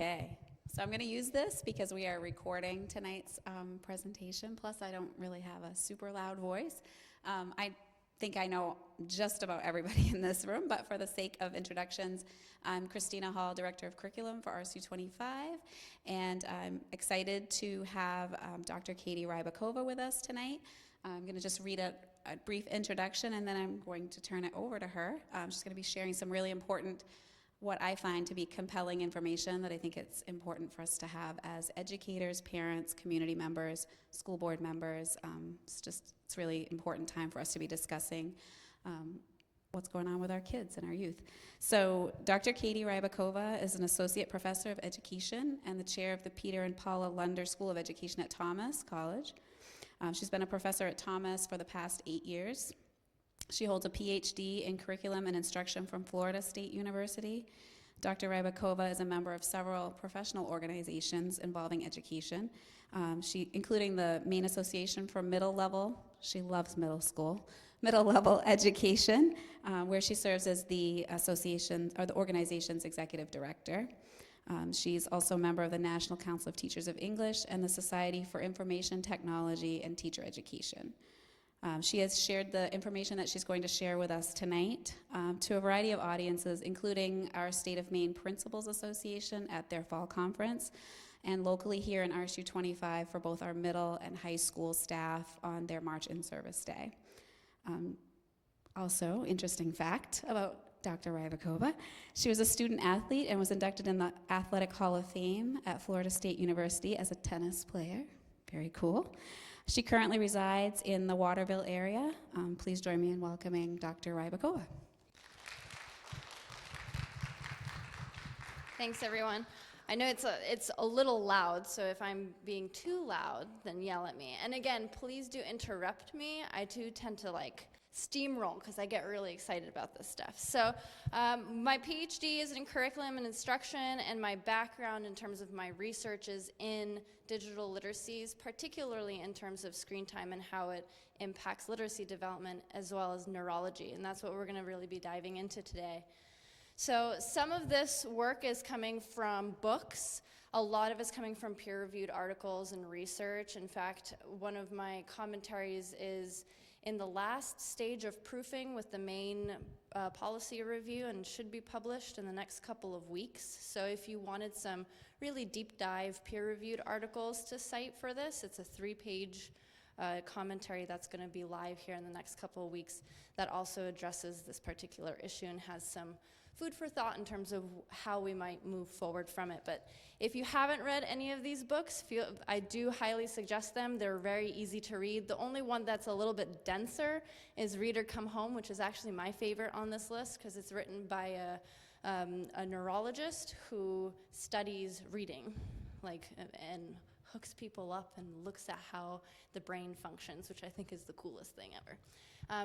Okay, so I'm going to use this because we are recording tonight's presentation. Plus, I don't really have a super loud voice. I think I know just about everybody in this room, but for the sake of introductions, I'm Christina Hall, Director of Curriculum for RSU 25, and I'm excited to have Dr. Katie Rybakova with us tonight. I'm going to just read a brief introduction, and then I'm going to turn it over to her. She's going to be sharing some really important, what I find to be compelling information that I think it's important for us to have as educators, parents, community members, school board members. It's really important time for us to be discussing what's going on with our kids and our youth. So Dr. Katie Rybakova is an associate professor of education and the chair of the Peter and Paula Lunder School of Education at Thomas College. She's been a professor at Thomas for the past 8 years. She holds a PhD in curriculum and instruction from Florida State University. Dr. Rybakova is a member of several professional organizations involving education, including the Maine Association for Middle Level. She loves middle school. Middle level education, where she serves as the association or the organization's executive director. She's also a member of the National Council of Teachers of English and the Society for Information Technology and Teacher Education. She has shared the information that she's going to share with us tonight to a variety of audiences, including our State of Maine Principals Association at their fall conference, and locally here in RSU 25 for both our middle and high school staff on their March in Service Day. Also, interesting fact about Dr. Rybakova, she was a student athlete and was inducted in the Athletic Hall of Fame at Florida State University as a tennis player. Very cool. She currently resides in the Waterville area. Please join me in welcoming Dr. Rybakova. Thanks, everyone. I know it's a little loud, so if I'm being too loud, then yell at me. And again, please do interrupt me. I do tend to steamroll because I get really excited about this stuff. So my PhD is in curriculum and instruction, and my background in terms of my research is in digital literacies, particularly in terms of screen time and how it impacts literacy development as well as neurology, and that's what we're going to really be diving into today. So some of this work is coming from books. A lot of it's coming from peer-reviewed articles and research. In fact, one of my commentaries is in the last stage of proofing with the Maine policy review and should be published in the next couple of weeks. So if you wanted some really deep dive peer-reviewed articles to cite for this, it's a 3-page commentary that's going to be live here in the next couple of weeks that also addresses this particular issue and has some food for thought in terms of how we might move forward from it. But if you haven't read any of these books, I do highly suggest them. They're very easy to read. The only one that's a little bit denser is Read or Come Home, which is actually my favorite on this list because it's written by a neurologist who studies reading, and hooks people up and looks at how the brain functions, which I think is the coolest thing ever.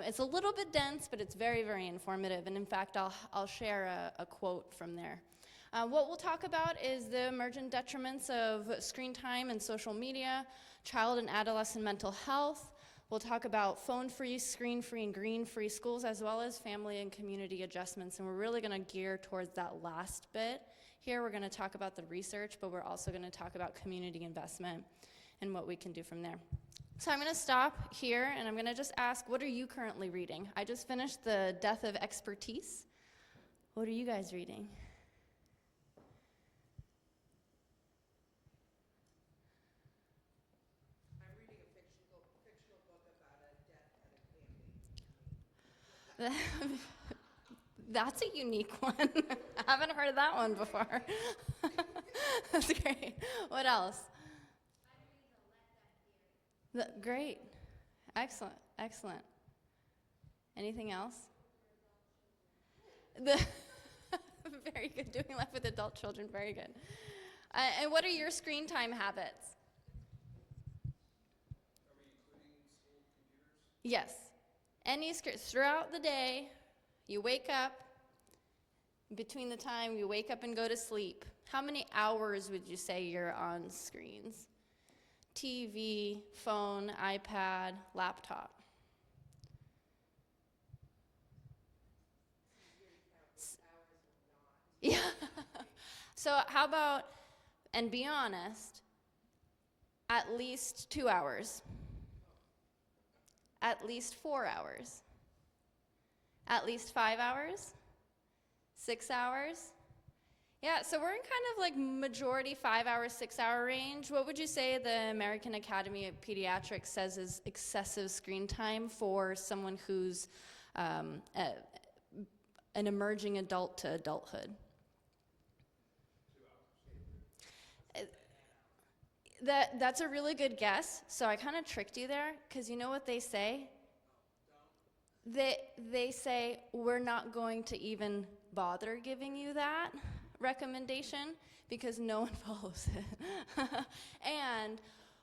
It's a little bit dense, but it's very, very informative. And in fact, I'll share a quote from there. What we'll talk about is the emergent detriments of screen time and social media, child and adolescent mental health. We'll talk about phone-free, screen-free, and green-free schools, as well as family and community adjustments. And we're really going to gear towards that last bit. Here we're going to talk about the research, but we're also going to talk about community investment and what we can do from there. So I'm going to stop here, and I'm going to just ask, what are you currently reading? I just finished The Death of Expertise. What are you guys reading? I'm reading a fictional book about a death at a camping. That's a unique one. I haven't heard that one before. That's great. What else? Great. Excellent. Excellent. Anything else? Very good. Doing life with adult children. Very good. And what are your screen time habits? Are we including school computers? Yes. Any screen throughout the day. You wake up. Between the time you wake up and go to sleep, how many hours would you say you're on screens? TV, phone, iPad, laptop. Yeah. So how about and be honest, at least 2 hours, at least 4 hours, at least 5 hours, 6 hours. Yeah, so we're in kind of like majority 5 hour, 6 hour range. What would you say the American Academy of Pediatrics says is excessive screen time for someone who's an emerging adult to adulthood? That's a really good guess. So I kind of tricked you there, because you know what they say? They say, we're not going to even bother giving you that recommendation because no one follows it. And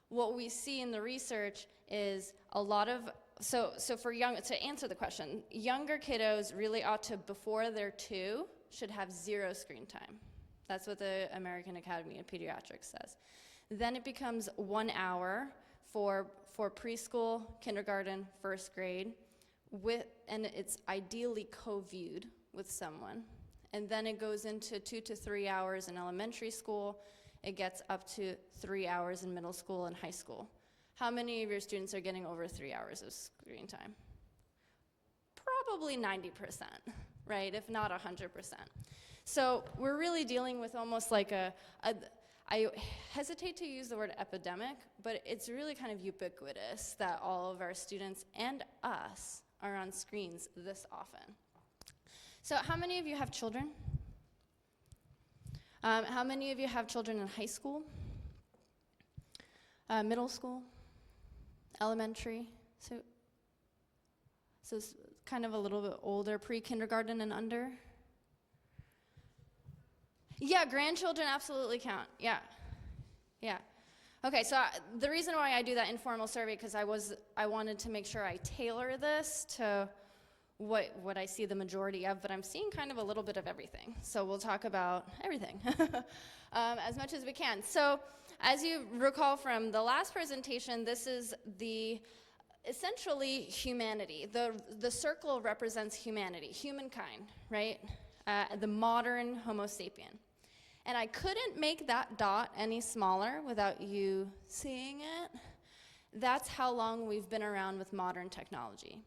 what we see in the research is a lot of, so for to answer the question, younger kiddos really ought to, before they're 2, should have 0 screen time. That's what the American Academy of Pediatrics says. Then it becomes 1 hour for preschool, kindergarten, first grade, and it's ideally co-viewed with someone. And then it goes into 2 to 3 hours in elementary school. It gets up to 3 hours in middle school and high school. How many of your students are getting over 3 hours of screen time? Probably 90%, right? If not 100%. So we're really dealing with almost like I hesitate to use the word epidemic, but it's really kind of ubiquitous that all of our students and us are on screens this often. So how many of you have children? How many of you have children in high school, middle school, elementary? So it's kind of a little bit older, pre-kindergarten and under? Yeah, grandchildren absolutely count. Yeah. Okay, so the reason why I do that informal survey, because I wanted to make sure I tailor this to what I see the majority of, but I'm seeing kind of a little bit of everything. So we'll talk about everything as much as we can. So as you recall from the last presentation, this is essentially humanity. The circle represents humanity, humankind, right? The modern Homo sapien. And I couldn't make that dot any smaller without you seeing it. That's how long we've been around with modern technology.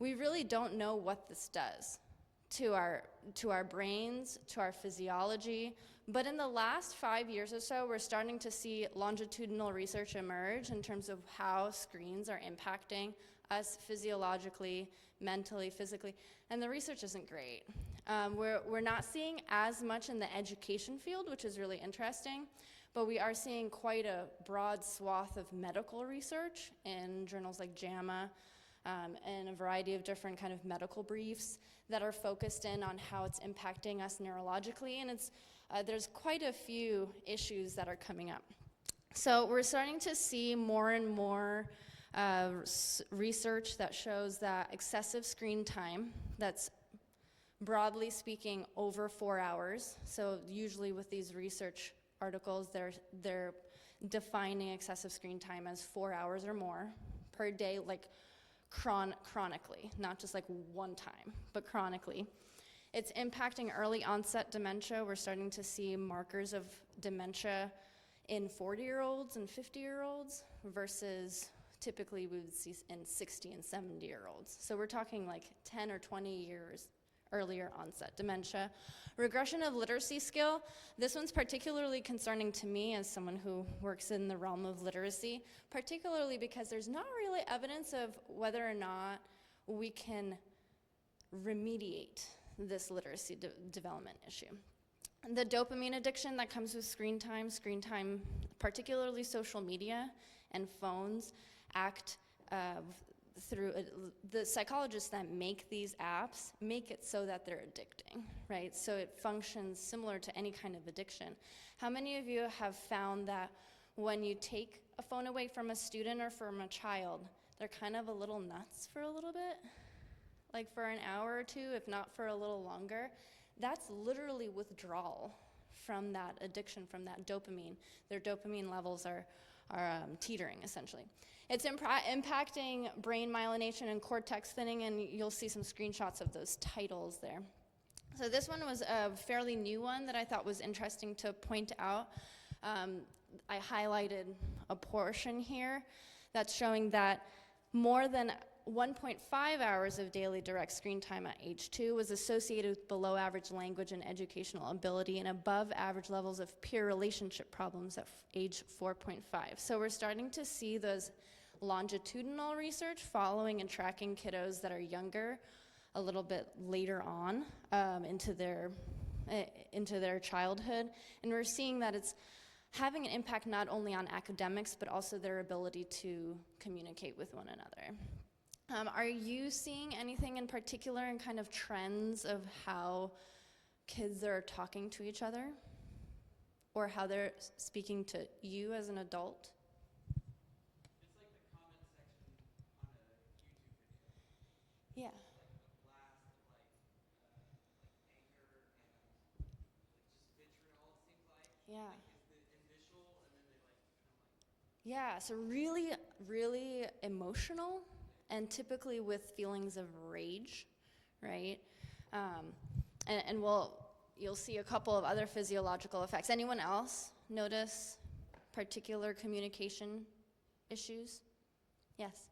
We really don't know what this does to our brains, to our physiology, but in the last 5 years or so, we're starting to see longitudinal research emerge in terms of how screens are impacting us physiologically, mentally, physically, and the research isn't great. We're not seeing as much in the education field, which is really interesting, but we are seeing quite a broad swath of medical research in journals like JAMA, and a variety of different kind of medical briefs that are focused in on how it's impacting us neurologically, and there's quite a few issues that are coming up. So we're starting to see more and more research that shows that excessive screen time, that's broadly speaking over 4 hours, so usually with these research articles, they're defining excessive screen time as 4 hours or more per day, like chronically, not just like one time, but chronically. It's impacting early onset dementia. We're starting to see markers of dementia in 40-year-olds and 50-year-olds versus typically we would see in 60 and 70-year-olds. So we're talking like 10 or 20 years earlier onset dementia. Regression of literacy skill, this one's particularly concerning to me as someone who works in the realm of literacy, particularly because there's not really evidence of whether or not we can remediate this literacy development issue. The dopamine addiction that comes with screen time, particularly social media and phones, act through the psychologists that make these apps make it so that they're addicting, right? So it functions similar to any kind of addiction. How many of you have found that when you take a phone away from a student or from a child, they're kind of a little nuts for a little bit? Like for an hour or two, if not for a little longer? That's literally withdrawal from that addiction, from that dopamine. Their dopamine levels are teetering, essentially. It's impacting brain myelination and cortex thinning, and you'll see some screenshots of those titles there. So this one was a fairly new one that I thought was interesting to point out. I highlighted a portion here that's showing that more than 1.5 hours of daily direct screen time at age 2 was associated with below average language and educational ability and above average levels of peer relationship problems at age 4.5. So we're starting to see those longitudinal research following and tracking kiddos that are younger a little bit later on into their childhood. And we're seeing that it's having an impact not only on academics, but also their ability to communicate with one another. Are you seeing anything in particular in kind of trends of how kids are talking to each other? Or how they're speaking to you as an adult? It's like the comment section on a YouTube video. Yeah. It's like a blast of like anger and like just vitriol, it seems like. Yeah. Like it's the initial and then they like kind of like. Yeah, so really, really emotional, and typically with feelings of rage, right? And you'll see a couple of other physiological effects. Anyone else notice particular communication issues? Yes.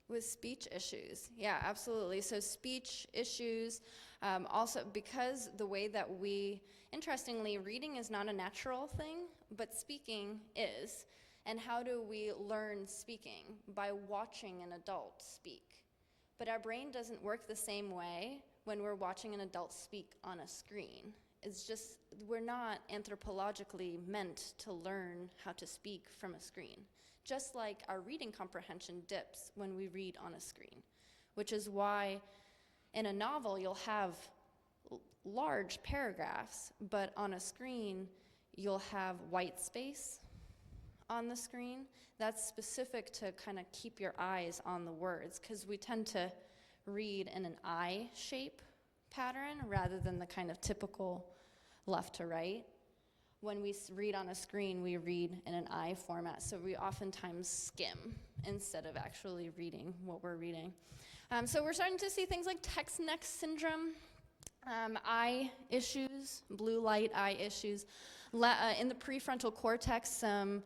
With speech issues, yeah, absolutely. So speech issues, also because the way that interestingly, reading is not a natural thing, but speaking is. And how do we learn speaking? By watching an adult speak. But our brain doesn't work the same way when we're watching an adult speak on a screen. It's just, we're not anthropologically meant to learn how to speak from a screen. Just like our reading comprehension dips when we read on a screen, which is why in a novel you'll have large paragraphs, but on a screen you'll have white space on the screen. That's specific to kind of keep your eyes on the words, because we tend to read in an I shape pattern rather than the kind of typical left to right. When we read on a screen, we read in an I format, so we oftentimes skim instead of actually reading what we're reading. So we're starting to see things like text neck syndrome, eye issues, blue light eye issues. In the prefrontal cortex, some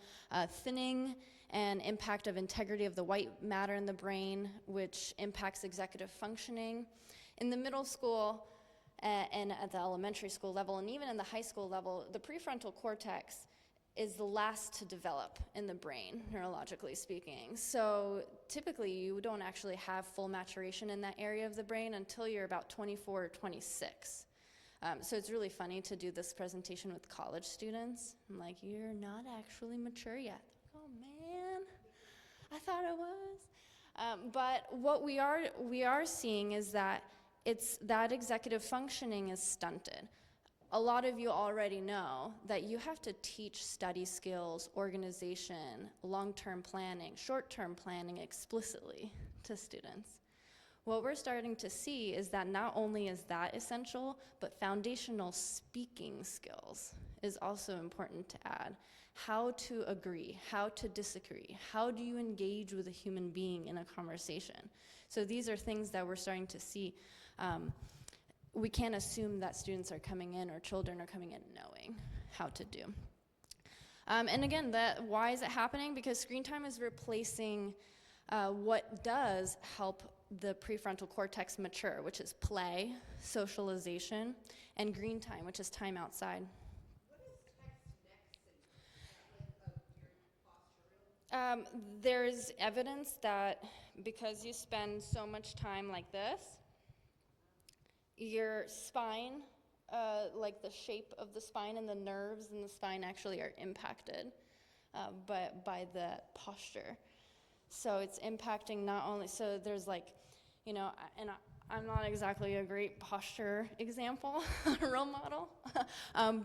thinning and impact of integrity of the white matter in the brain, which impacts executive functioning. In the middle school, and at the elementary school level, and even in the high school level, the prefrontal cortex is the last to develop in the brain, neurologically speaking. So typically, you don't actually have full maturation in that area of the brain until you're about 24 or 26. So it's really funny to do this presentation with college students. I'm like, you're not actually mature yet. Oh man, I thought I was. But what we are seeing is that that executive functioning is stunted. A lot of you already know that you have to teach study skills, organization, long-term planning, short-term planning explicitly to students. What we're starting to see is that not only is that essential, but foundational speaking skills is also important to add. How to agree, how to disagree, how do you engage with a human being in a conversation? So these are things that we're starting to see. We can't assume that students are coming in or children are coming in knowing how to do. And again, why is it happening? Because screen time is replacing what does help the prefrontal cortex mature, which is play, socialization, and green time, which is time outside. What is text neck syndrome? Is that like postural? There's evidence that because you spend so much time like this, your spine, like the shape of the spine and the nerves in the spine actually are impacted by the posture. So it's impacting not only, so there's like, and I'm not exactly a great posture example, role model,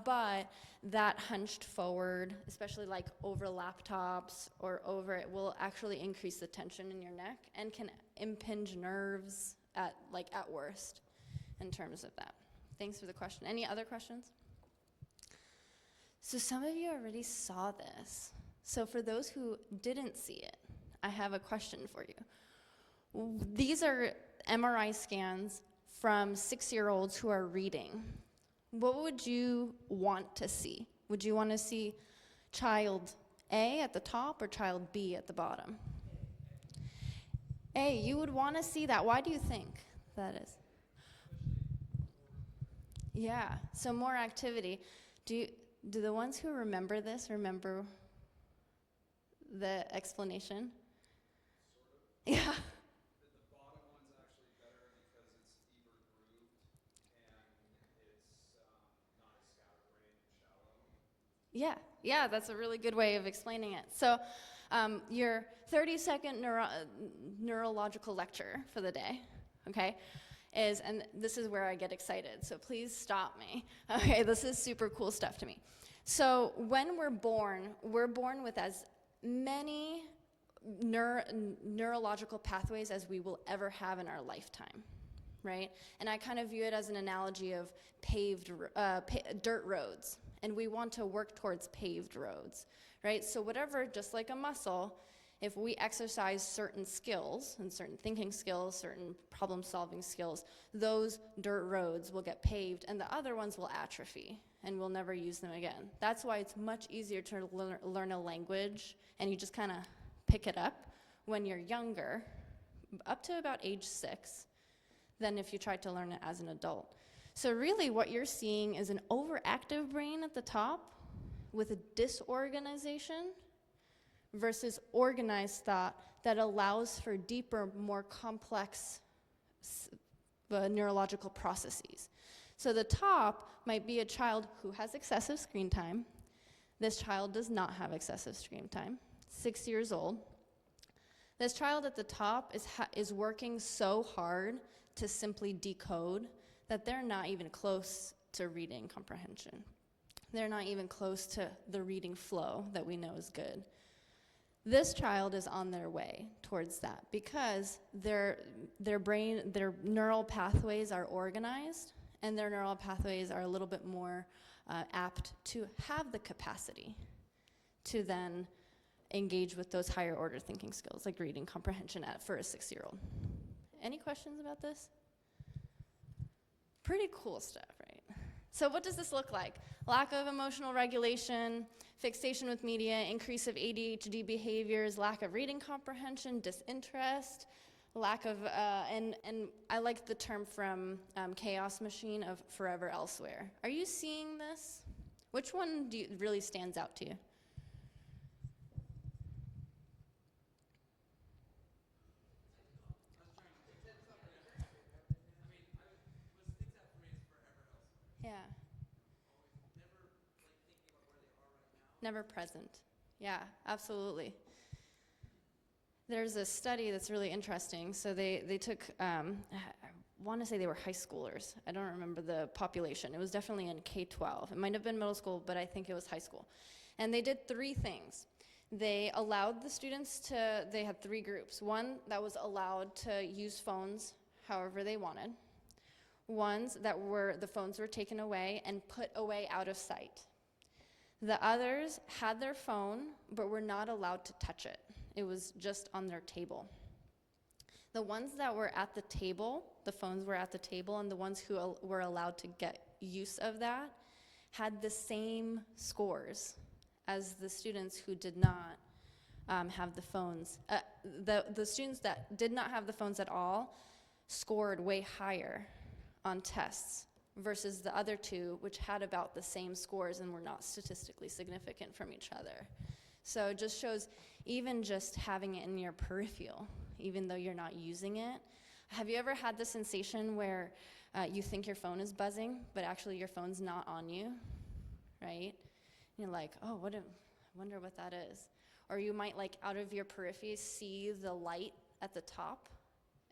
but that hunched forward, especially like over laptops or over it, will actually increase the tension in your neck and can impinge nerves at worst in terms of that. Thanks for the question. Any other questions? So some of you already saw this. So for those who didn't see it, I have a question for you. These are MRI scans from 6-year-olds who are reading. What would you want to see? Would you want to see child A at the top or child B at the bottom? A, you would want to see that. Why do you think that is? Yeah, so more activity. Do the ones who remember this remember the explanation? Sort of. Yeah. The bottom one's actually better because it's deeper grooved and it's not as scatterbrained and shallow. Yeah, that's a really good way of explaining it. So your 30-second neurological lecture for the day, okay, is, and this is where I get excited, so please stop me. Okay, this is super cool stuff to me. So when we're born with as many neurological pathways as we will ever have in our lifetime, right? And I kind of view it as an analogy of paved dirt roads, and we want to work towards paved roads, right? So whatever, just like a muscle, if we exercise certain skills and certain thinking skills, certain problem-solving skills, those dirt roads will get paved and the other ones will atrophy and we'll never use them again. That's why it's much easier to learn a language and you just kind of pick it up when you're younger, up to about age 6, than if you tried to learn it as an adult. So really what you're seeing is an overactive brain at the top with a disorganization versus organized thought that allows for deeper, more complex neurological processes. So the top might be a child who has excessive screen time. This child does not have excessive screen time, 6 years old. This child at the top is working so hard to simply decode that they're not even close to reading comprehension. They're not even close to the reading flow that we know is good. This child is on their way towards that because their neural pathways are organized and their neural pathways are a little bit more apt to have the capacity to then engage with those higher order thinking skills like reading comprehension for a 6-year-old. Any questions about this? Pretty cool stuff, right? So what does this look like? Lack of emotional regulation, fixation with media, increase of ADHD behaviors, lack of reading comprehension, disinterest, lack of, and I like the term from Chaos Machine of forever elsewhere. Are you seeing this? Which one really stands out to you? Yeah. Never present. Yeah, absolutely. There's a study that's really interesting. So they took, I want to say they were high schoolers. I don't remember the population. It was definitely in K-12. It might have been middle school, but I think it was high school. And they did 3 things. They allowed the students they had 3 groups. One that was allowed to use phones however they wanted. Ones that the phones were taken away and put away out of sight. The others had their phone, but were not allowed to touch it. It was just on their table. The ones that were at the table, the phones were at the table, and the ones who were allowed to get use of that had the same scores as the students who did not have the phones. The students that did not have the phones at all scored way higher on tests versus the other 2, which had about the same scores and were not statistically significant from each other. So it just shows, even just having it in your peripheral, even though you're not using it. Have you ever had the sensation where you think your phone is buzzing, but actually your phone's not on you, right? And you're like, oh, I wonder what that is. Or you might, like, out of your periphery, see the light at the top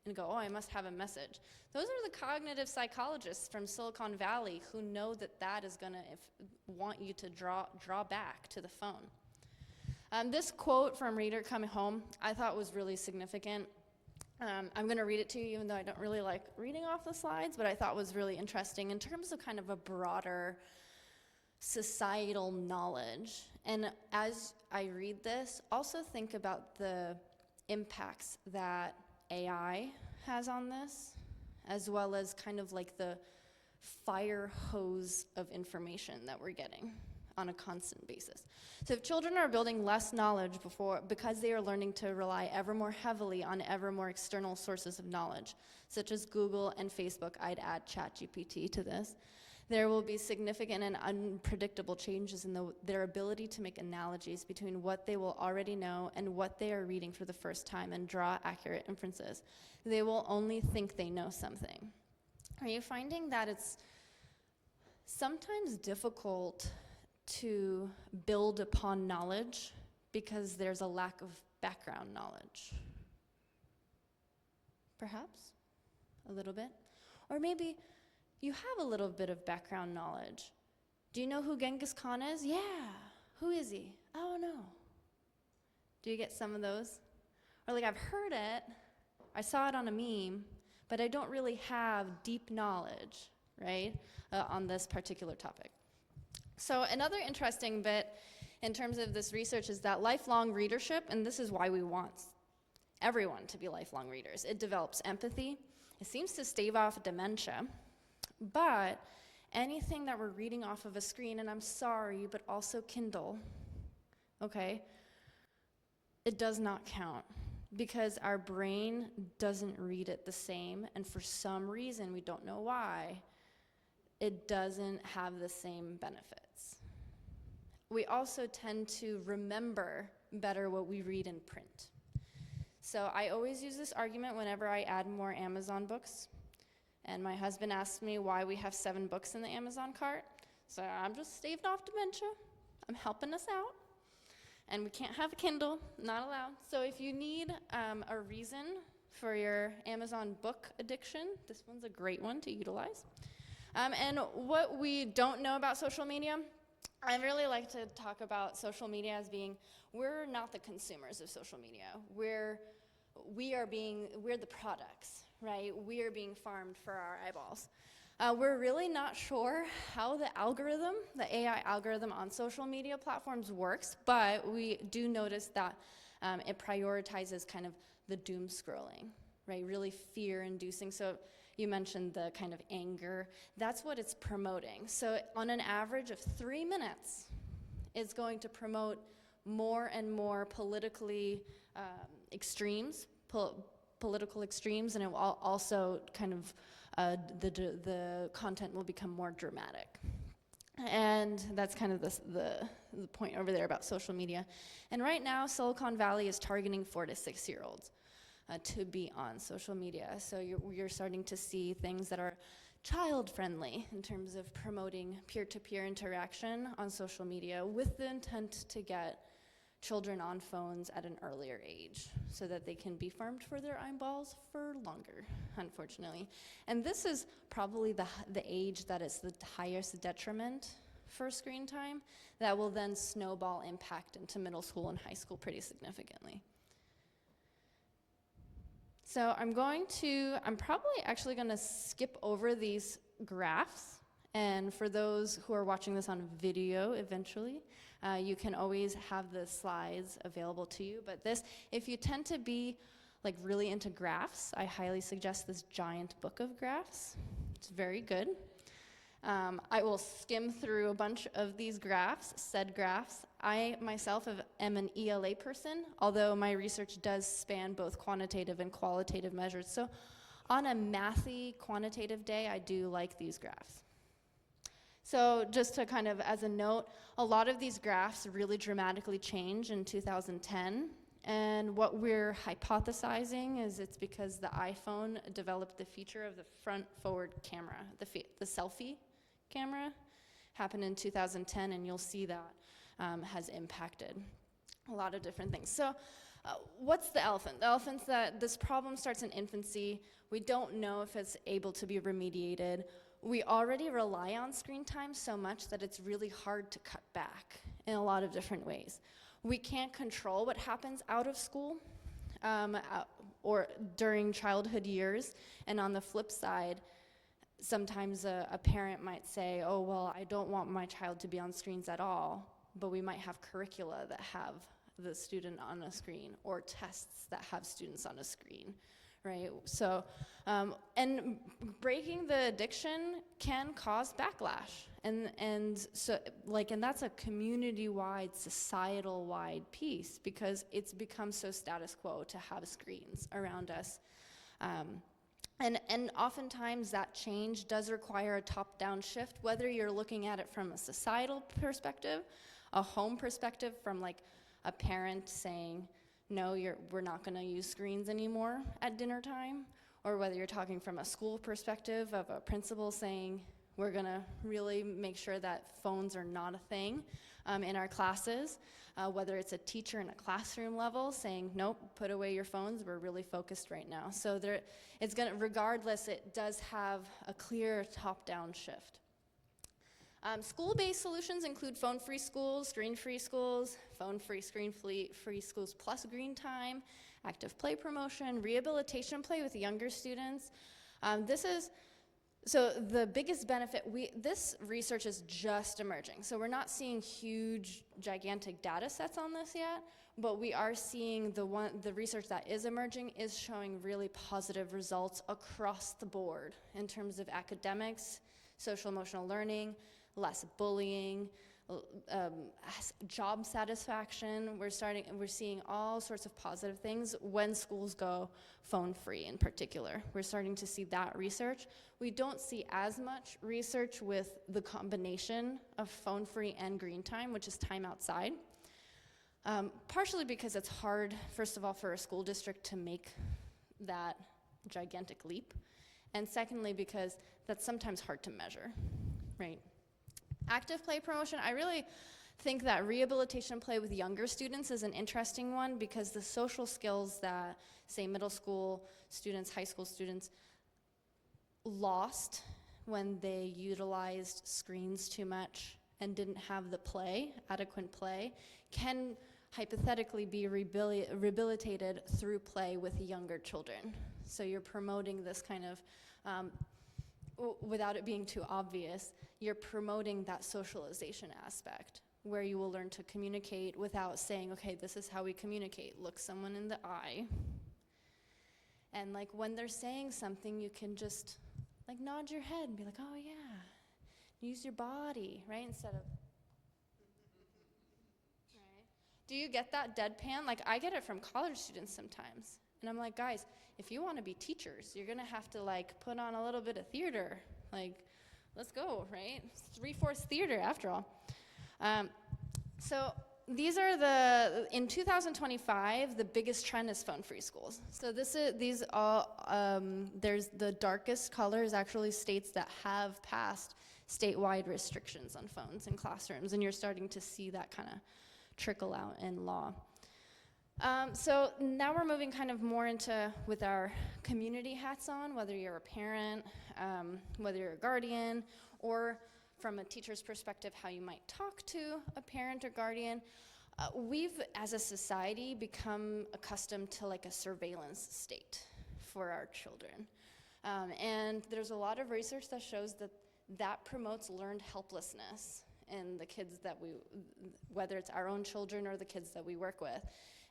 and go, oh, I must have a message. Those are the cognitive psychologists from Silicon Valley who know that is going to want you to draw back to the phone. This quote from Reader Coming Home I thought was really significant. I'm going to read it to you, even though I don't really like reading off the slides, but I thought was really interesting in terms of kind of a broader societal knowledge. And as I read this, also think about the impacts that AI has on this, as well as kind of like the fire hose of information that we're getting on a constant basis. So if children are building less knowledge because they are learning to rely ever more heavily on ever more external sources of knowledge, such as Google and Facebook, I'd add ChatGPT to this, there will be significant and unpredictable changes in their ability to make analogies between what they will already know and what they are reading for the first time and draw accurate inferences. They will only think they know something. Are you finding that it's sometimes difficult to build upon knowledge because there's a lack of background knowledge? Perhaps a little bit. Or maybe you have a little bit of background knowledge. Do you know who Genghis Khan is? Yeah. Who is he? Oh, no. Do you get some of those? Or like, I've heard it, I saw it on a meme, but I don't really have deep knowledge, right, on this particular topic. So another interesting bit in terms of this research is that lifelong readership, and this is why we want everyone to be lifelong readers. It develops empathy. It seems to stave off dementia. But anything that we're reading off of a screen, and I'm sorry, but also Kindle, okay, it does not count because our brain doesn't read it the same, and for some reason, we don't know why, it doesn't have the same benefits. We also tend to remember better what we read in print. So I always use this argument whenever I add more Amazon books. And my husband asked me why we have 7 books in the Amazon cart. So I'm just staved off dementia. I'm helping us out. And we can't have a Kindle, not allowed. So if you need a reason for your Amazon book addiction, this one's a great one to utilize. And what we don't know about social media, I really like to talk about social media as being, we're not the consumers of social media. We're the products, right? We are being farmed for our eyeballs. We're really not sure how the AI algorithm on social media platforms works, but we do notice that it prioritizes kind of the doom scrolling, right? Really fear-inducing. So you mentioned the kind of anger. That's what it's promoting. So on an average of 3 minutes, it's going to promote more and more politically political extremes, and it will also kind of, the content will become more dramatic. And that's kind of the point over there about social media. And right now, Silicon Valley is targeting 4 to 6 year olds to be on social media. So you're starting to see things that are child-friendly in terms of promoting peer-to-peer interaction on social media with the intent to get children on phones at an earlier age so that they can be farmed for their eyeballs for longer, unfortunately. And this is probably the age that is the highest detriment for screen time that will then snowball impact into middle school and high school pretty significantly. So I'm probably actually gonna skip over these graphs. And for those who are watching this on video eventually, you can always have the slides available to you. But if you tend to be like really into graphs, I highly suggest this giant book of graphs. It's very good. I will skim through a bunch of these said graphs. I myself am an ELA person, although my research does span both quantitative and qualitative measures. So on a mathy quantitative day, I do like these graphs. So just to kind of, as a note, a lot of these graphs really dramatically change in 2010. And what we're hypothesizing is it's because the iPhone developed the feature of the front-forward camera, the selfie camera, happened in 2010, and you'll see that has impacted a lot of different things. So what's the elephant? The elephant's that this problem starts in infancy. We don't know if it's able to be remediated. We already rely on screen time so much that it's really hard to cut back in a lot of different ways. We can't control what happens out of school or during childhood years. And on the flip side, sometimes a parent might say, oh, well, I don't want my child to be on screens at all, but we might have curricula that have the student on a screen, or tests that have students on a screen, right? So, and breaking the addiction can cause backlash. And so, like, and that's a community-wide, societal-wide piece, because it's become so status quo to have screens around us. And oftentimes that change does require a top-down shift, whether you're looking at it from a societal perspective, a home perspective from like a parent saying, no, we're not gonna use screens anymore at dinner time, or whether you're talking from a school perspective of a principal saying, we're gonna really make sure that phones are not a thing in our classes, whether it's a teacher in a classroom level saying, nope, put away your phones, we're really focused right now. So it's gonna, regardless, it does have a clear top-down shift. School-based solutions include phone-free schools, screen-free schools, phone-free, screen-free schools plus green time, active play promotion, rehabilitation play with younger students. So the biggest benefit, this research is just emerging. So we're not seeing huge, gigantic data sets on this yet, but we are seeing the research that is emerging is showing really positive results across the board in terms of academics, social emotional learning, less bullying, job satisfaction. We're seeing all sorts of positive things when schools go phone-free in particular. We're starting to see that research. We don't see as much research with the combination of phone-free and green time, which is time outside. Partially because it's hard, first of all, for a school district to make that gigantic leap. And secondly, because that's sometimes hard to measure, right? Active play promotion, I really think that rehabilitation play with younger students is an interesting one, because the social skills that, say, middle school students, high school students lost when they utilized screens too much and didn't have the adequate play, can hypothetically be rehabilitated through play with younger children. So you're promoting this kind of, without it being too obvious, you're promoting that socialization aspect, where you will learn to communicate without saying, okay, this is how we communicate. Look someone in the eye. And like when they're saying something, you can just like nod your head and be like, oh yeah. Use your body, right? Instead of, right? Do you get that deadpan? Like I get it from college students sometimes. And I'm like, guys, if you want to be teachers, you're gonna have to like put on a little bit of theater. Like, let's go, right? 3/4 theater after all. So these are in 2025, the biggest trend is phone-free schools. So these all, there's the darkest colors actually states that have passed statewide restrictions on phones in classrooms, and you're starting to see that kind of trickle out in law. So now we're moving kind of more into with our community hats on, whether you're a parent, whether you're a guardian, or from a teacher's perspective, how you might talk to a parent or guardian. We've, as a society, become accustomed to like a surveillance state for our children. And there's a lot of research that shows that promotes learned helplessness in the kids that whether it's our own children or the kids that we work with.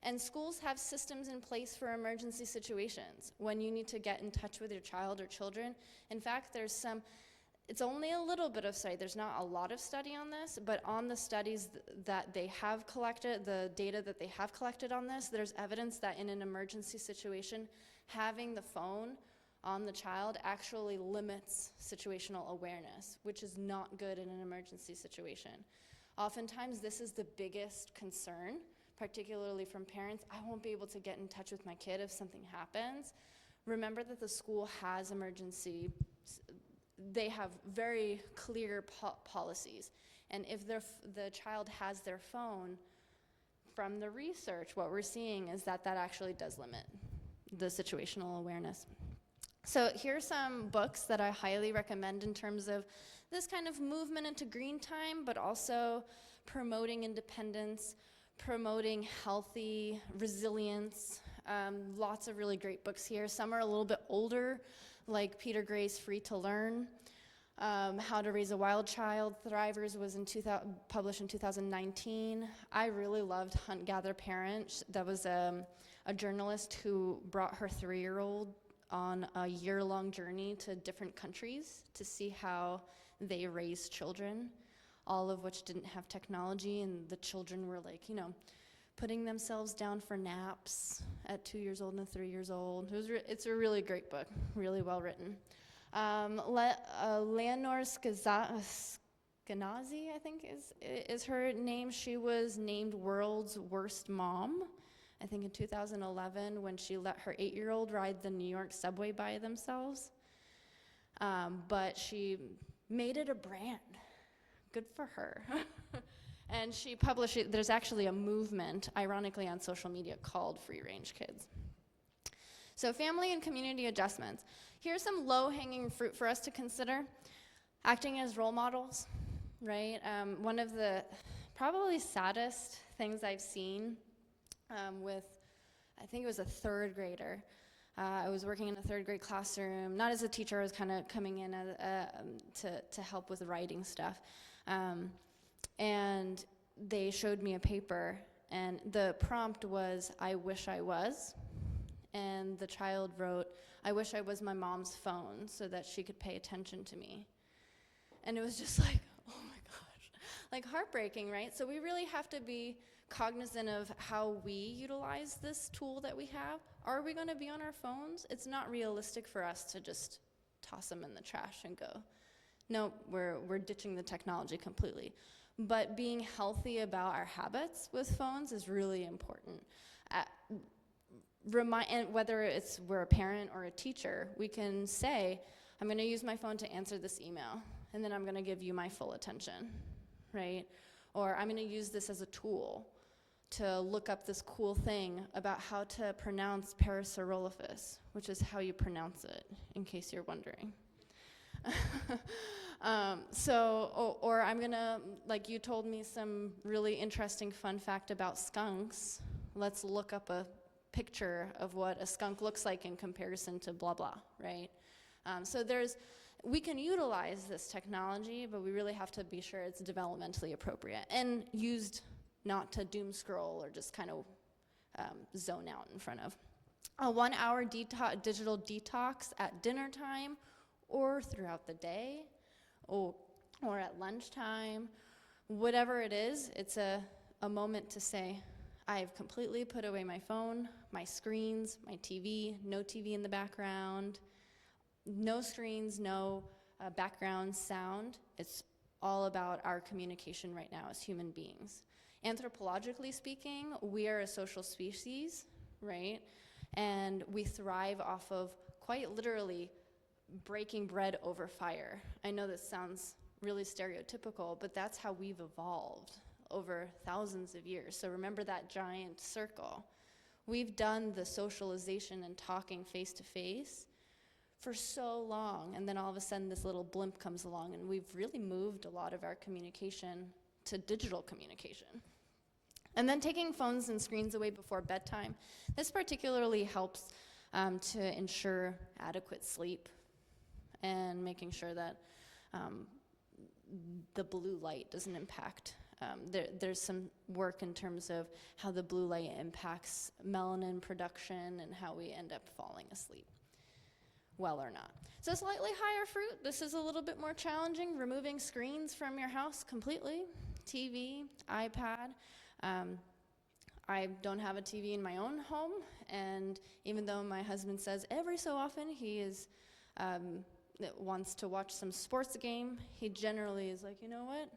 And schools have systems in place for emergency situations when you need to get in touch with your child or children. In fact, it's only a little bit of study. There's not a lot of study on this, but on the studies that they have collected, the data that they have collected on this, there's evidence that in an emergency situation, having the phone on the child actually limits situational awareness, which is not good in an emergency situation. Oftentimes, this is the biggest concern, particularly from parents. I won't be able to get in touch with my kid if something happens. Remember that the school has they have very clear policies. And if the child has their phone, from the research, what we're seeing is that actually does limit the situational awareness. So here's some books that I highly recommend in terms of this kind of movement into green time, but also promoting independence, promoting healthy resilience. Lots of really great books here. Some are a little bit older, like Peter Gray's Free to Learn. How to Raise a Wild Child, Thrivers was published in 2019. I really loved Hunt Gather Parent. That was a journalist who brought her 3-year-old on a year-long journey to different countries to see how they raise children, all of which didn't have technology, and the children were like, putting themselves down for naps at 2 years old and 3 years old. It's a really great book, really well written. Leonore Skenazy, I think is her name. She was named World's Worst Mom, I think in 2011, when she let her 8-year-old ride the New York subway by themselves. But she made it a brand. Good for her. And she published it. There's actually a movement, ironically, on social media called Free Range Kids. So family and community adjustments. Here's some low-hanging fruit for us to consider. Acting as role models, right? One of the probably saddest things I've seen with, I think it was a 3rd grader. I was working in a 3rd grade classroom, not as a teacher, I was kind of coming in to help with writing stuff. And they showed me a paper, and the prompt was, "I wish I was." And the child wrote, "I wish I was my mom's phone so that she could pay attention to me." And it was just like, oh my gosh, like heartbreaking, right? So we really have to be cognizant of how we utilize this tool that we have. Are we gonna be on our phones? It's not realistic for us to just toss them in the trash and go. No, we're ditching the technology completely. But being healthy about our habits with phones is really important. And whether we're a parent or a teacher, we can say, I'm gonna use my phone to answer this email, and then I'm gonna give you my full attention, right? Or I'm gonna use this as a tool to look up this cool thing about how to pronounce Parasaurolophus, which is how you pronounce it, in case you're wondering. Or I'm gonna, like you told me some really interesting fun fact about skunks. Let's look up a picture of what a skunk looks like in comparison to blah blah, right? So we can utilize this technology, but we really have to be sure it's developmentally appropriate and used not to doom scroll or just kind of zone out in front of. A 1-hour digital detox at dinner time or throughout the day or at lunchtime, whatever it is, it's a moment to say, I've completely put away my phone, my screens, my TV, no TV in the background, no screens, no background sound. It's all about our communication right now as human beings. Anthropologically speaking, we are a social species, right? And we thrive off of quite literally breaking bread over fire. I know this sounds really stereotypical, but that's how we've evolved over thousands of years. So remember that giant circle. We've done the socialization and talking face to face for so long, and then all of a sudden this little blimp comes along, and we've really moved a lot of our communication to digital communication. And then taking phones and screens away before bedtime. This particularly helps to ensure adequate sleep and making sure that the blue light doesn't impact. There's some work in terms of how the blue light impacts melanin production and how we end up falling asleep, well or not. So slightly higher fruit, this is a little bit more challenging, removing screens from your house completely, TV, iPad. I don't have a TV in my own home, and even though my husband says every so often he wants to watch some sports game, he generally is like, you know what?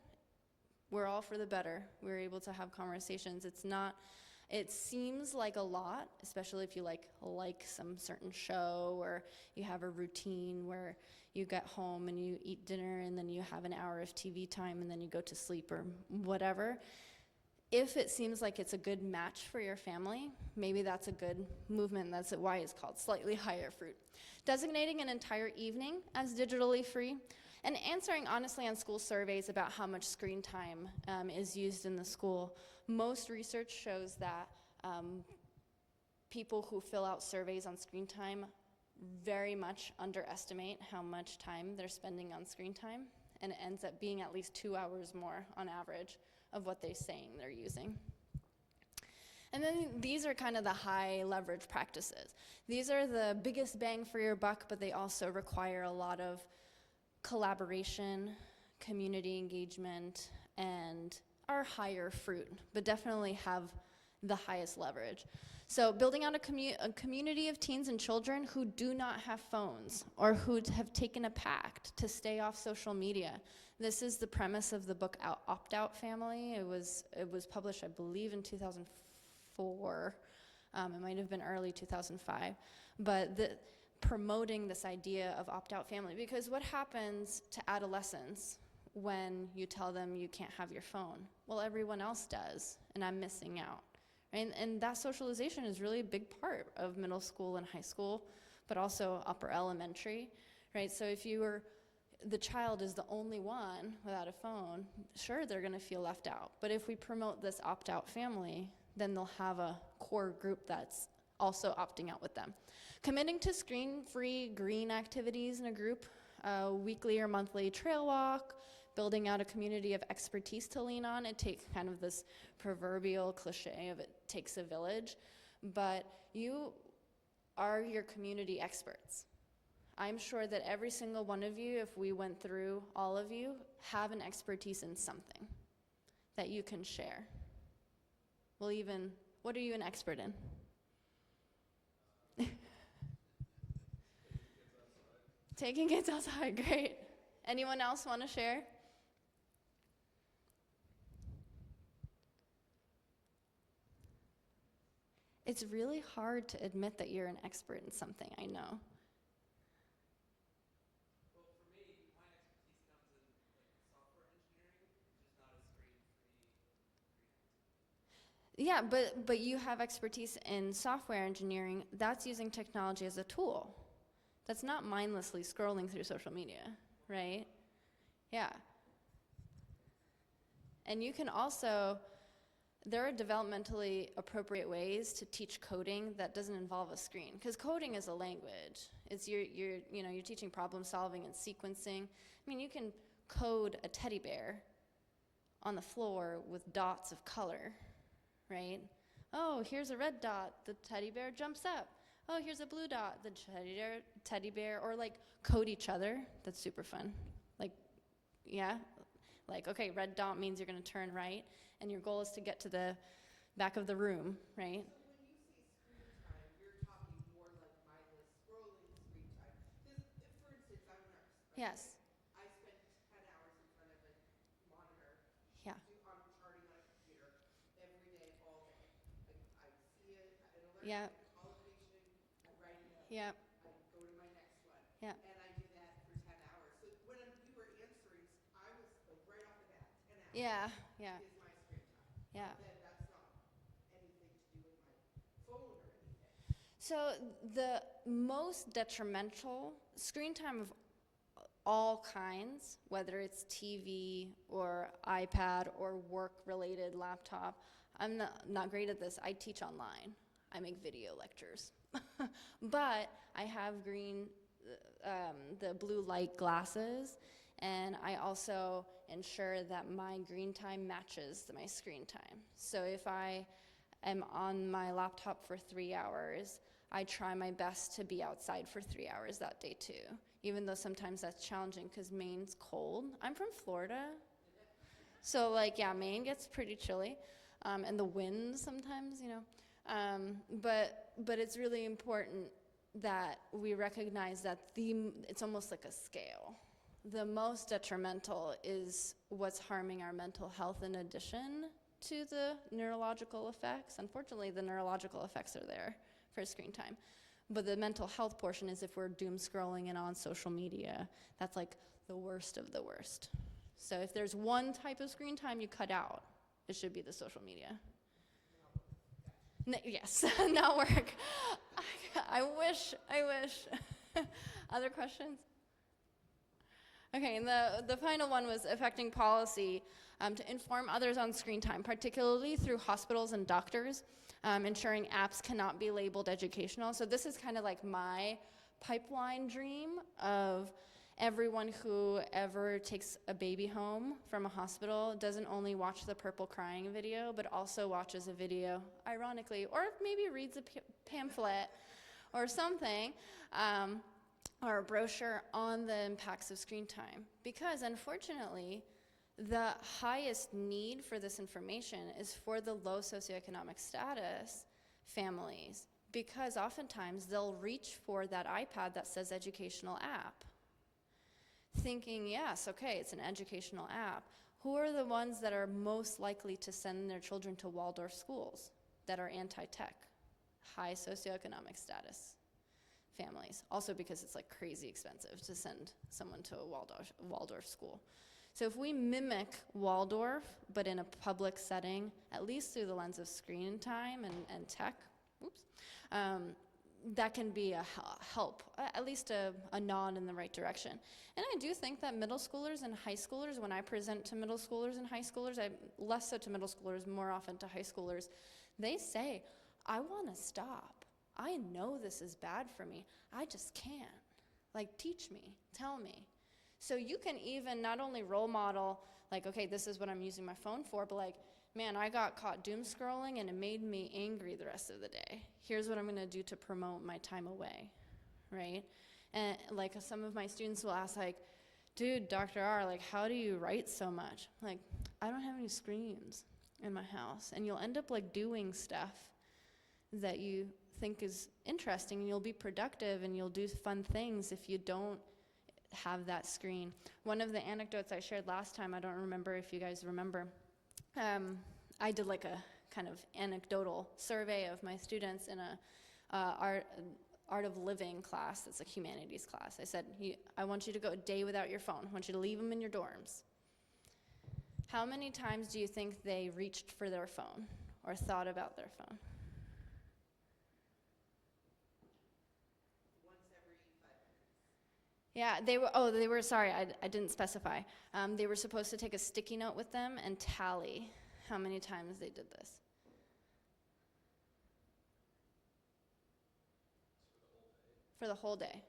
We're all for the better. We're able to have conversations. It seems like a lot, especially if you like some certain show, or you have a routine where you get home and you eat dinner and then you have an hour of TV time and then you go to sleep or whatever. If it seems like it's a good match for your family, maybe that's a good movement. That's why it's called slightly higher fruit. Designating an entire evening as digitally free, and answering honestly on school surveys about how much screen time is used in the school. Most research shows that people who fill out surveys on screen time very much underestimate how much time they're spending on screen time, and it ends up being at least 2 hours more on average of what they're saying they're using. And then these are kind of the high leverage practices. These are the biggest bang for your buck, but they also require a lot of collaboration, community engagement, and are higher fruit, but definitely have the highest leverage. So building out a community of teens and children who do not have phones or who have taken a pact to stay off social media. This is the premise of the book Opt-Out Family. It was published, I believe, in 2004. It might have been early 2005. But promoting this idea of opt-out family, because what happens to adolescents when you tell them you can't have your phone? Well, everyone else does, and I'm missing out. And that socialization is really a big part of middle school and high school, but also upper elementary, right? So if the child is the only one without a phone, sure, they're gonna feel left out. But if we promote this opt-out family, then they'll have a core group that's also opting out with them. Committing to screen-free green activities in a group, weekly or monthly trail walk, building out a community of expertise to lean on. It takes kind of this proverbial cliche of it takes a village, but you are your community experts. I'm sure that every single one of you, if we went through all of you, have an expertise in something that you can share. Well, even, what are you an expert in? Taking kids outside, great. Anyone else want to share? It's really hard to admit that you're an expert in something, I know. Well, for me, my expertise comes in like software engineering, just not as screen-free. Yeah, but you have expertise in software engineering. That's using technology as a tool. That's not mindlessly scrolling through social media, right? Yeah. And you can also, there are developmentally appropriate ways to teach coding that doesn't involve a screen, because coding is a language. It's you're teaching problem solving and sequencing. I mean, you can code a teddy bear on the floor with dots of color, right? Oh, here's a red dot, the teddy bear jumps up. Oh, here's a blue dot, the teddy bear, or like code each other. That's super fun. Like, yeah, like, okay, red dot means you're gonna turn right, and your goal is to get to the back of the room, right? So when you say screen time, you're talking more like mindless scrolling screen time. Because, for instance, I'm a nurse. Right? Yes. I spend 10 hours in front of a monitor. Yeah. I'm charting on a computer every day, all day. I see an alert, Yeah. I call a patient, I write it up, Yeah. I go to my next one. Yeah. And I do that for 10 hours. So when you were answering, I was like right off the bat, 10 hours Yeah. Yeah. is my screen time. Yeah. Then that's not anything to do with my phone or anything. So the most detrimental screen time of all kinds, whether it's TV or iPad or work-related laptop, I'm not great at this. I teach online. I make video lectures. But I have the blue light glasses, and I also ensure that my green time matches my screen time. So if I am on my laptop for 3 hours, I try my best to be outside for 3 hours that day too, even though sometimes that's challenging because Maine's cold. I'm from Florida, so like, yeah, Maine gets pretty chilly, and the wind sometimes, but it's really important that we recognize that it's almost like a scale. The most detrimental is what's harming our mental health in addition to the neurological effects. Unfortunately, the neurological effects are there for screen time. But the mental health portion is if we're doom scrolling and on social media, that's like the worst of the worst. So if there's one type of screen time you cut out, it should be the social media. Yes, not work. I wish. Other questions? Okay, and the final one was affecting policy to inform others on screen time, particularly through hospitals and doctors, ensuring apps cannot be labeled educational. So this is kind of like my pipeline dream of everyone who ever takes a baby home from a hospital doesn't only watch the purple crying video, but also watches a video, ironically, or maybe reads a pamphlet or something, or a brochure on the impacts of screen time. Because unfortunately, the highest need for this information is for the low socioeconomic status families, because oftentimes they'll reach for that iPad that says educational app, thinking, yes, okay, it's an educational app. Who are the ones that are most likely to send their children to Waldorf schools that are anti-tech? High socioeconomic status families. Also because it's like crazy expensive to send someone to a Waldorf school. So if we mimic Waldorf, but in a public setting, at least through the lens of screen time and tech, that can be a help, at least a nod in the right direction. And I do think that middle schoolers and high schoolers, when I present to middle schoolers and high schoolers, less so to middle schoolers, more often to high schoolers, they say, I want to stop. I know this is bad for me. I just can't. Like, teach me, tell me. So you can even not only role model, like, okay, this is what I'm using my phone for, but like, man, I got caught doom scrolling and it made me angry the rest of the day. Here's what I'm gonna do to promote my time away, right? And like some of my students will ask like, dude, Dr. R, like, how do you write so much? Like, I don't have any screens in my house. And you'll end up like doing stuff that you think is interesting, and you'll be productive and you'll do fun things if you don't have that screen. One of the anecdotes I shared last time, I don't remember if you guys remember, I did like a kind of anecdotal survey of my students in a art of living class. It's a humanities class. I said, I want you to go a day without your phone. I want you to leave them in your dorms. How many times do you think they reached for their phone or thought about their phone? Once every 5 minutes. Yeah, they were, sorry, I didn't specify. They were supposed to take a sticky note with them and tally how many times they did this. For the whole day.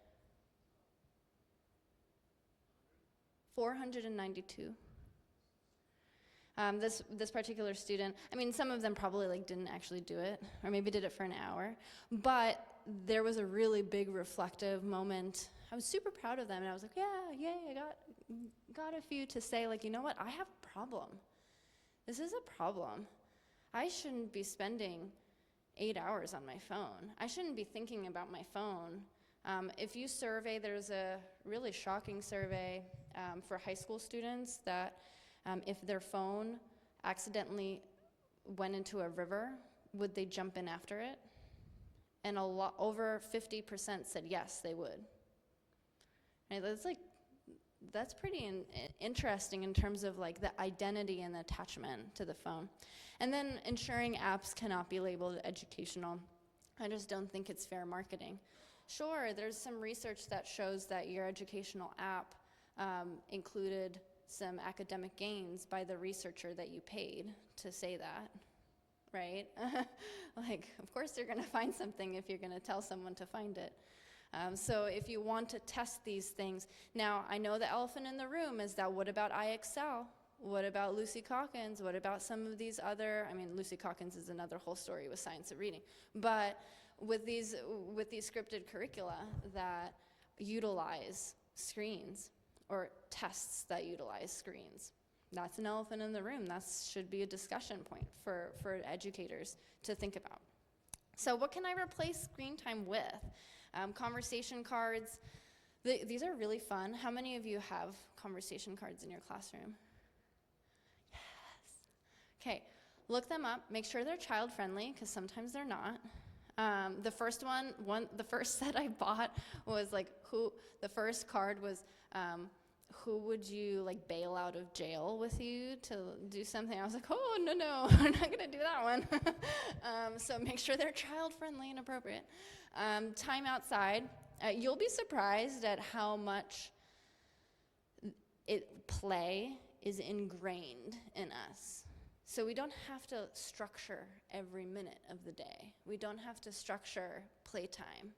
492. This particular student, I mean, some of them probably like didn't actually do it, or maybe did it for an hour, but there was a really big reflective moment. I was super proud of them, and I was like, yeah, yay, I got a few to say, like, you know what, I have a problem. This is a problem. I shouldn't be spending 8 hours on my phone. I shouldn't be thinking about my phone. If you survey, there's a really shocking survey for high school students that if their phone accidentally went into a river, would they jump in after it? And over 50% said yes, they would. Right? That's pretty interesting in terms of like the identity and the attachment to the phone. And then ensuring apps cannot be labeled educational. I just don't think it's fair marketing. Sure, there's some research that shows that your educational app included some academic gains by the researcher that you paid to say that, right? Like, of course they're gonna find something if you're gonna tell someone to find it. So if you want to test these things, now I know the elephant in the room is that what about iExcel? What about Lucy Calkins? What about some of these other, I mean, Lucy Calkins is another whole story with science of reading, but with these scripted curricula that utilize screens or tests that utilize screens, that's an elephant in the room. That should be a discussion point for educators to think about. So what can I replace screen time with? Conversation cards. These are really fun. How many of you have conversation cards in your classroom? Yes. Okay, look them up. Make sure they're child friendly, because sometimes they're not. The first set I bought was like, the first card was, who would you like bail out of jail with you to do something? I was like, oh, no, we're not gonna do that one. So make sure they're child friendly and appropriate. Time outside. You'll be surprised at how much play is ingrained in us. So we don't have to structure every minute of the day. We don't have to structure playtime.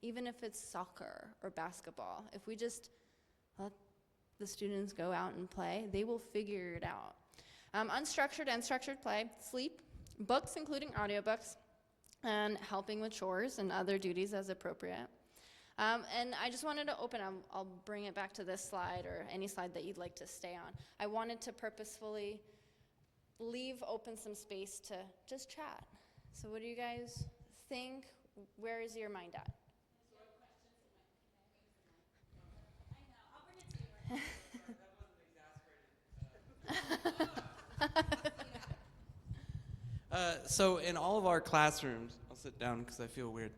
even if it's soccer or basketball. If we just let the students go out and play, they will figure it out. Unstructured and structured play, sleep, books including audiobooks, and helping with chores and other duties as appropriate. And I just wanted to open, I'll bring it back to this slide or any slide that you'd like to stay on. I wanted to purposefully leave open some space to just chat. So what do you guys think? Where is your mind at? So in all of our classrooms, I'll sit down because I feel weird.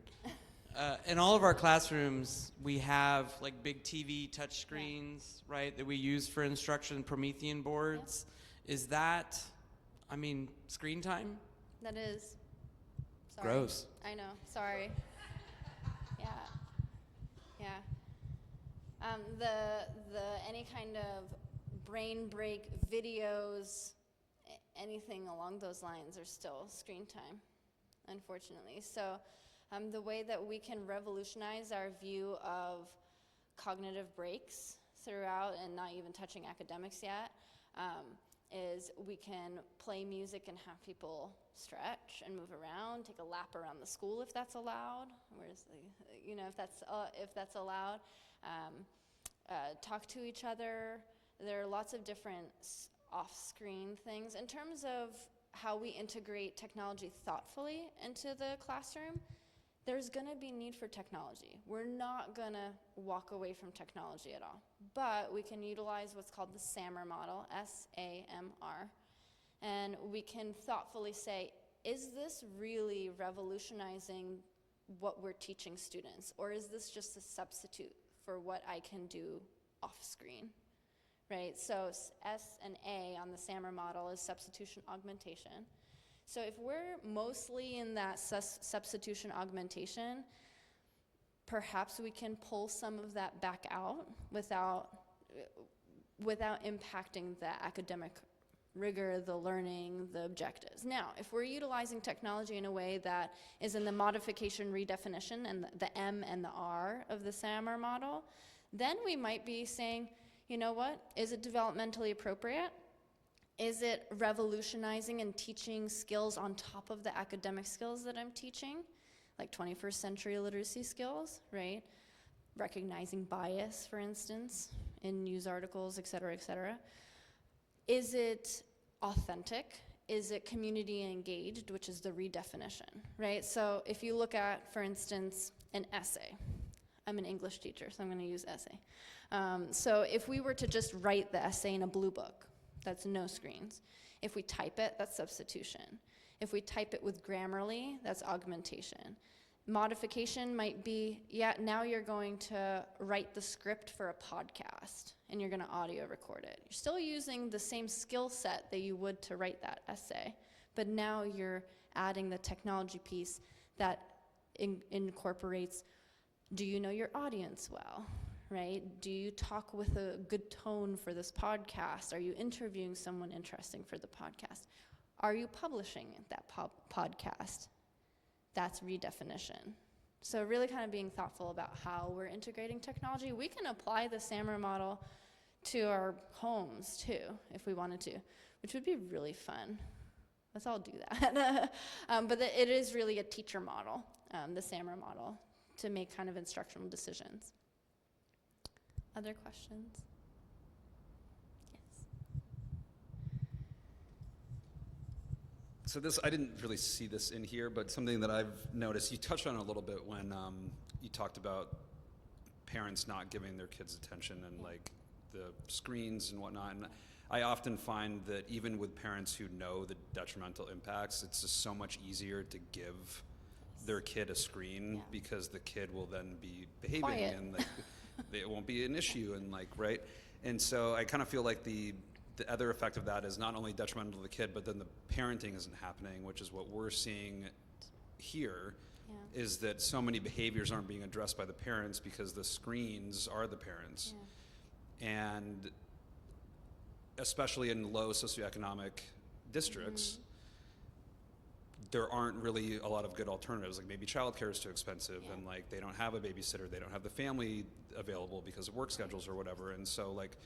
In all of our classrooms, we have like big TV touch screens, right, that we use for instruction, Promethean boards. Is that, I mean, screen time? That is. Sorry. Gross. I know, sorry. Yeah. Any kind of brain break videos, anything along those lines are still screen time, unfortunately. So the way that we can revolutionize our view of cognitive breaks throughout, and not even touching academics yet, is we can play music and have people stretch and move around, take a lap around the school if that's allowed. Where's the, if that's allowed. Talk to each other. There are lots of different off-screen things. In terms of how we integrate technology thoughtfully into the classroom, there's going to be need for technology. We're not going to walk away from technology at all. But we can utilize what's called the SAMR model, S-A-M-R. And we can thoughtfully say, is this really revolutionizing what we're teaching students? Or is this just a substitute for what I can do off-screen? Right, so S and A on the SAMR model is substitution augmentation. So if we're mostly in that substitution augmentation, perhaps we can pull some of that back out without impacting the academic rigor, the learning, the objectives. Now, if we're utilizing technology in a way that is in the modification redefinition and the M and the R of the SAMR model, then we might be saying, you know what, is it developmentally appropriate? Is it revolutionizing and teaching skills on top of the academic skills that I'm teaching? Like 21st century literacy skills, right? Recognizing bias, for instance, in news articles, et cetera, et cetera. Is it authentic? Is it community engaged, which is the redefinition, right? So if you look at, for instance, an essay. I'm an English teacher, so I'm going to use essay. So if we were to just write the essay in a blue book, that's no screens. If we type it, that's substitution. If we type it with Grammarly, that's augmentation. Modification might be, yeah, now you're going to write the script for a podcast, and you're going to audio record it. You're still using the same skill set that you would to write that essay, but now you're adding the technology piece that incorporates, do you know your audience well, right? Do you talk with a good tone for this podcast? Are you interviewing someone interesting for the podcast? Are you publishing that podcast? That's redefinition. So really kind of being thoughtful about how we're integrating technology. We can apply the SAMR model to our homes too, if we wanted to, which would be really fun. Let's all do that. But it is really a teacher model, the SAMR model, to make kind of instructional decisions. Other questions? Yes. So this, I didn't really see this in here, but something that I've noticed, you touched on it a little bit when you talked about parents not giving their kids attention and like the screens and whatnot. And I often find that even with parents who know the detrimental impacts, it's just so much easier to give their kid a screen because the kid will then be behaving Quiet. and like, it won't be an issue and like, right? And so I kind of feel like the other effect of that is not only detrimental to the kid, but then the parenting isn't happening, which is what we're seeing here, is that so many behaviors aren't being addressed by the parents because the screens are the parents. And especially in low socioeconomic districts, there aren't really a lot of good alternatives. Like maybe childcare is too expensive, Yeah. and like they don't have a babysitter, they don't have the family available because of work schedules or whatever. And so like,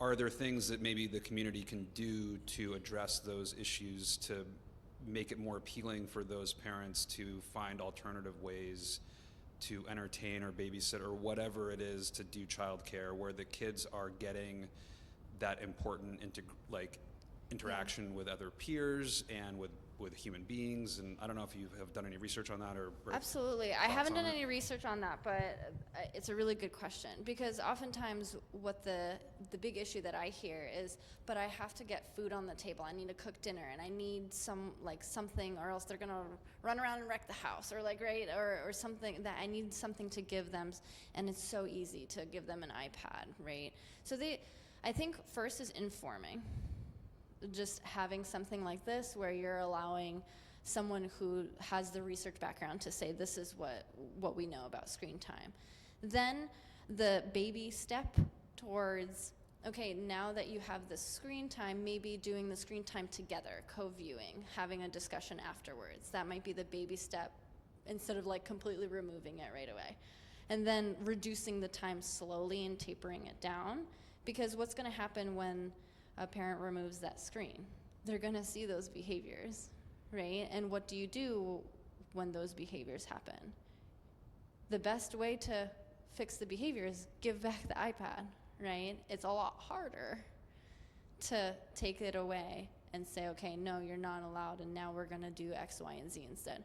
are there things that maybe the community can do to address those issues to make it more appealing for those parents to find alternative ways to entertain or babysit or whatever it is to do childcare, where the kids are getting that important interaction with other peers and with human beings? And I don't know if you have done any research on that or Absolutely. I thoughts haven't on done it? any research on that, but it's a really good question, because oftentimes what the big issue that I hear is, but I have to get food on the table. I need to cook dinner, and I need something, or else they're gonna run around and wreck the house, or or something, that I need something to give them, and it's so easy to give them an iPad, right? So I think first is informing. Just having something like this where you're allowing someone who has the research background to say this is what we know about screen time. Then the baby step towards, okay, now that you have the screen time, maybe doing the screen time together, co-viewing, having a discussion afterwards. That might be the baby step, instead of like completely removing it right away. And then reducing the time slowly and tapering it down, because what's gonna happen when a parent removes that screen? They're gonna see those behaviors, right? And what do you do when those behaviors happen? The best way to fix the behavior is give back the iPad, right? It's a lot harder to take it away and say, okay, no, you're not allowed, and now we're gonna do X, Y, and Z instead.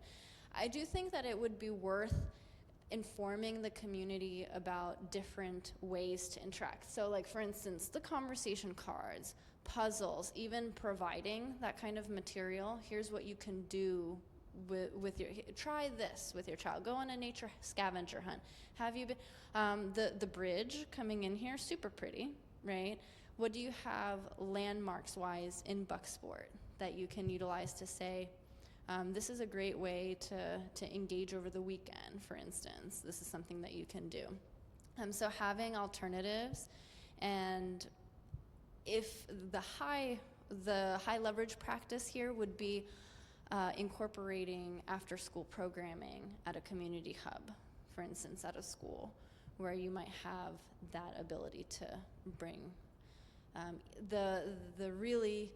I do think that it would be worth informing the community about different ways to interact. So like, for instance, the conversation cards, puzzles, even providing that kind of material. Here's what you can do with your, try this with your child. Go on a nature scavenger hunt. Have you been, the bridge coming in here, super pretty, right? What do you have landmarks wise in Bucksport that you can utilize to say, this is a great way to engage over the weekend, for instance. This is something that you can do. So having alternatives, and if the high leverage practice here would be incorporating after school programming at a community hub, for instance, at a school, where you might have that ability to bring the really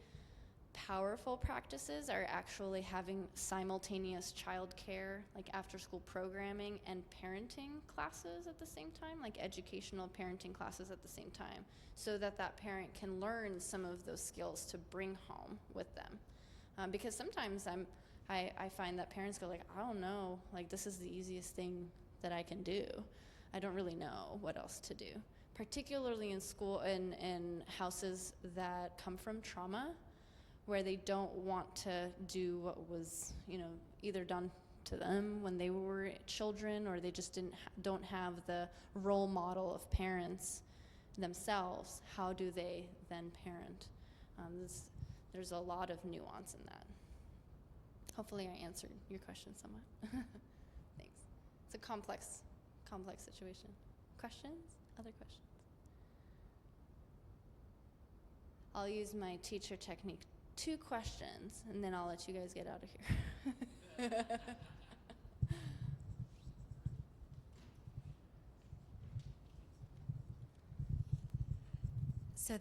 powerful practices are actually having simultaneous childcare, like after school programming, and parenting classes at the same time, like educational parenting classes at the same time, so that that parent can learn some of those skills to bring home with them. Because sometimes I find that parents go like, I don't know, like this is the easiest thing that I can do. I don't really know what else to do. Particularly in school, in houses that come from trauma, where they don't want to do what was, either done to them when they were children, or they just don't have the role model of parents themselves. How do they then parent? There's a lot of nuance in that. Hopefully I answered your question somewhat. Thanks. It's a complex situation. Questions? Other questions? I'll use my teacher technique. 2 questions, and then I'll let you guys get out of here. So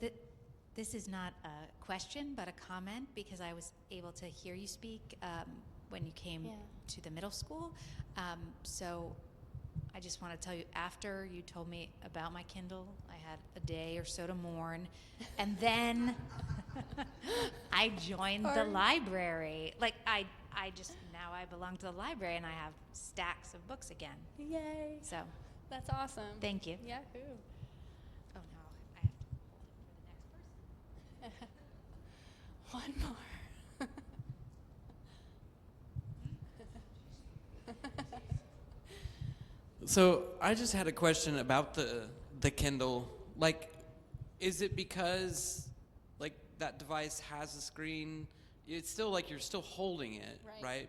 this is not a question, but a comment, because I was able to hear you speak when you came to the middle school. So I just want to tell you, after you told me about my Kindle, I had a day or so to mourn, and then I joined the library. Like I now I belong to the library, and I have stacks of books again. Yay. So That's awesome. thank you. Yahoo. Oh no, I have to hold it for the next person. One more. So I just had a question about the Kindle. Like, is it because like that device has a screen? It's still like you're still holding it, Right. right?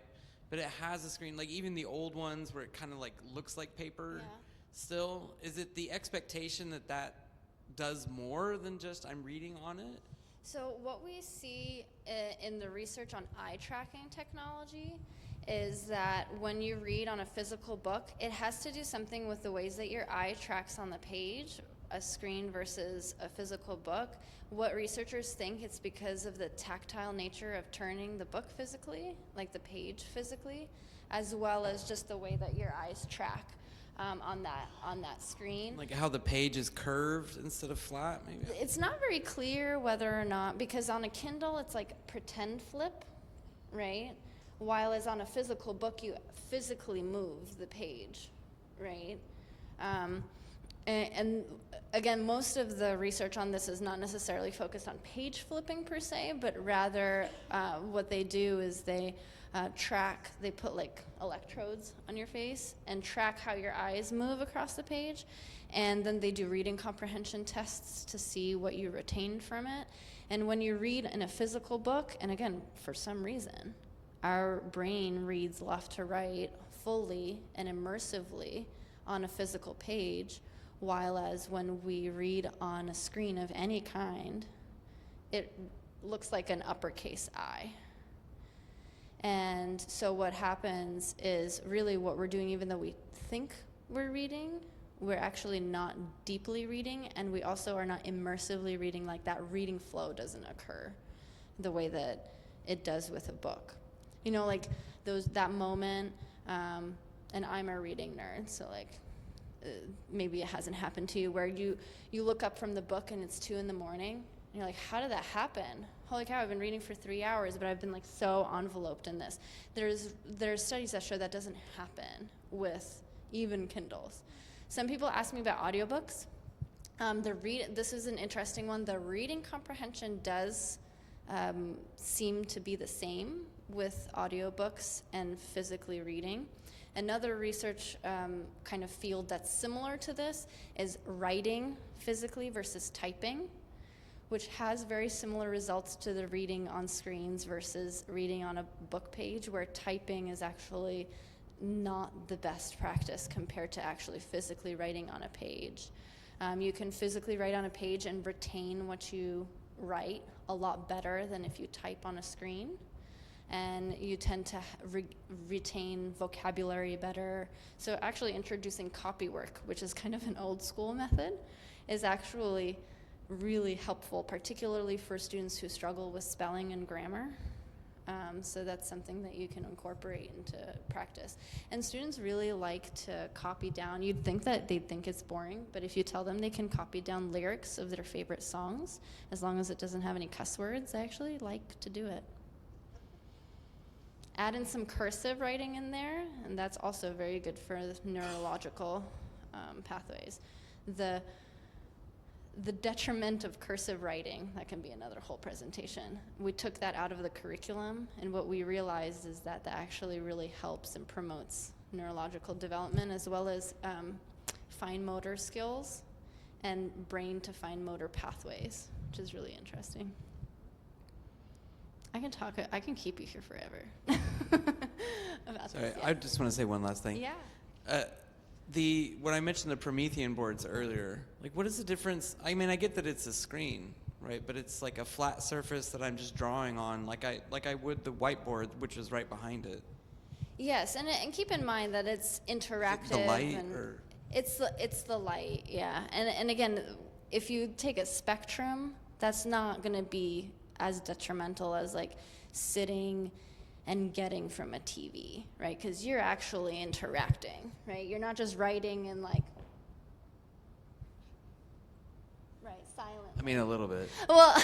But it has a screen. Like even the old ones where it kind of like looks like paper. Yeah. Still, is it the expectation that does more than just I'm reading on it? So what we see in the research on eye tracking technology is that when you read on a physical book, it has to do something with the ways that your eye tracks on the page, a screen versus a physical book. What researchers think it's because of the tactile nature of turning the book physically, like the page physically, as well as just the way that your eyes track on that screen. Like how the page is curved instead of flat, maybe? It's not very clear whether or not, because on a Kindle it's like pretend flip, right? While as on a physical book you physically move the page, right? And again, most of the research on this is not necessarily focused on page flipping per se, but rather what they do is they put like electrodes on your face and track how your eyes move across the page. And then they do reading comprehension tests to see what you retained from it. And when you read in a physical book, and again, for some reason, our brain reads left to right fully and immersively on a physical page, while as when we read on a screen of any kind, it looks like an uppercase I. And so what happens is really what we're doing, even though we think we're reading, we're actually not deeply reading, and we also are not immersively reading. Like that reading flow doesn't occur the way that it does with a book. You know, like that moment, and I'm a reading nerd, so like maybe it hasn't happened to you, where you look up from the book and it's 2 a.m. and you're like, how did that happen? Holy cow, I've been reading for 3 hours, but I've been like so enveloped in this. There's studies that show that doesn't happen with even Kindles. Some people ask me about audiobooks. This is an interesting one. The reading comprehension does seem to be the same with audiobooks and physically reading. Another research kind of field that's similar to this is writing physically versus typing, which has very similar results to the reading on screens versus reading on a book page, where typing is actually not the best practice compared to actually physically writing on a page. You can physically write on a page and retain what you write a lot better than if you type on a screen. And you tend to retain vocabulary better. So actually introducing copywork, which is kind of an old school method, is actually really helpful, particularly for students who struggle with spelling and grammar. So that's something that you can incorporate into practice. And students really like to copy down. You'd think that they'd think it's boring, but if you tell them they can copy down lyrics of their favorite songs, as long as it doesn't have any cuss words, they actually like to do it. Add in some cursive writing in there, and that's also very good for the neurological pathways. The detriment of cursive writing, that can be another whole presentation. We took that out of the curriculum, and what we realized is that that actually really helps and promotes neurological development, as well as fine motor skills and brain to fine motor pathways, which is really interesting. I can keep you here forever about Sorry, this. Yeah. I just want to say one last thing. Yeah. When I mentioned the Promethean boards earlier, like what is the difference? I mean, I get that it's a screen, right? But it's like a flat surface that I'm just drawing on, like I would the whiteboard, which is right behind it. Yes, and keep in mind that it's interactive. The light, and or it's the light, yeah. And again, if you take a spectrum, that's not going to be as detrimental as like sitting and getting from a TV, right? Because you're actually interacting, right? You're not just writing and like, right, silent. I mean, a little bit. Well,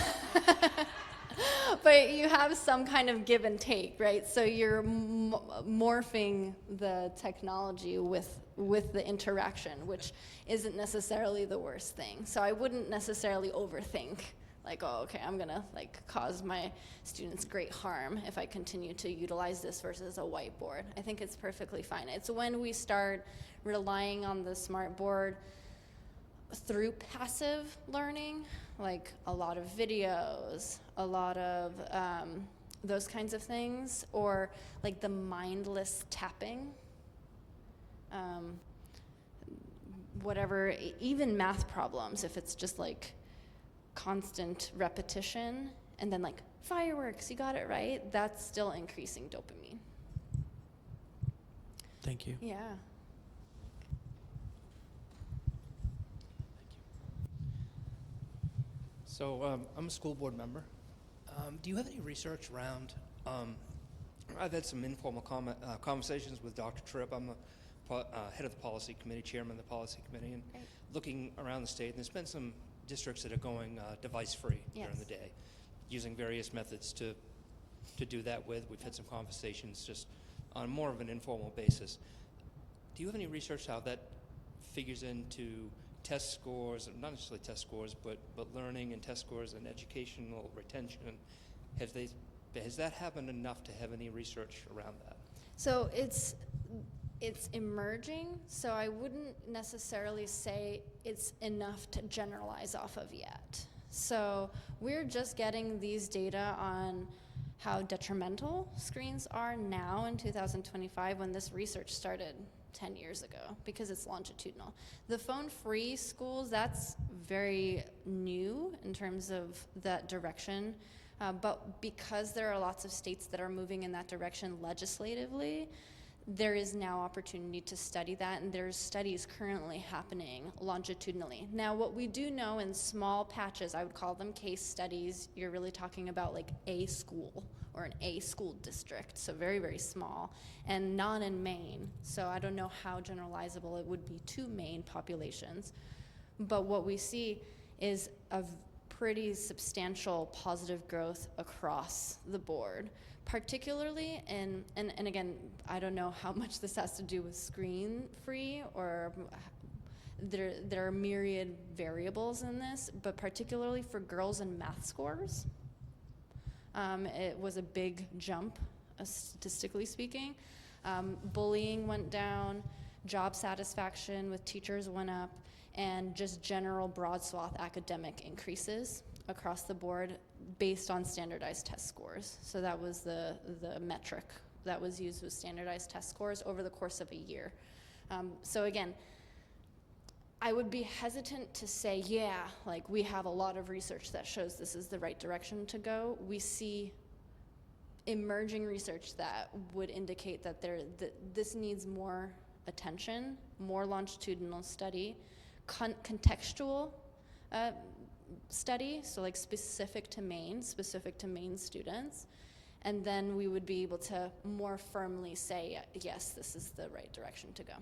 but you have some kind of give and take, right? So you're morphing the technology with the interaction, which isn't necessarily the worst thing. So I wouldn't necessarily overthink, like, oh, okay, I'm gonna like cause my students great harm if I continue to utilize this versus a whiteboard. I think it's perfectly fine. It's when we start relying on the smart board through passive learning, like a lot of videos, a lot of those kinds of things, or like the mindless tapping, whatever, even math problems, if it's just like constant repetition and then like fireworks, you got it right, that's still increasing dopamine. Thank you. Yeah. So I'm a school board member. Do you have any research around? I've had some informal conversations with Dr. Tripp. I'm the head of the policy committee, chairman of the policy committee, and Great. looking around the state. And there's been some districts that are going device-free during Yes. the day, using various methods to do that with. We've had some conversations just on more of an informal basis. Do you have any research how that figures into test scores, not necessarily test scores, but learning and test scores and educational retention? Has that happened enough to have any research around that? So it's emerging, so I wouldn't necessarily say it's enough to generalize off of yet. So we're just getting these data on how detrimental screens are now in 2025 when this research started 10 years ago, because it's longitudinal. The phone-free schools, that's very new in terms of that direction. But because there are lots of states that are moving in that direction legislatively, there is now opportunity to study that, and there's studies currently happening longitudinally. Now, what we do know in small patches, I would call them case studies, you're really talking about like a school or an A school district, so very, very small, and not in Maine. So I don't know how generalizable it would be to Maine populations. But what we see is a pretty substantial positive growth across the board, particularly in, and again, I don't know how much this has to do with screen free, or there are myriad variables in this, but particularly for girls and math scores, it was a big jump, statistically speaking. Bullying went down, job satisfaction with teachers went up, and just general broad swath academic increases across the board based on standardized test scores. So that was the metric that was used with standardized test scores over the course of a year. So again, I would be hesitant to say, yeah, like we have a lot of research that shows this is the right direction to go. We see emerging research that would indicate that this needs more attention, more longitudinal study, contextual study, so like specific to Maine students, and then we would be able to more firmly say, yes, this is the right direction to go.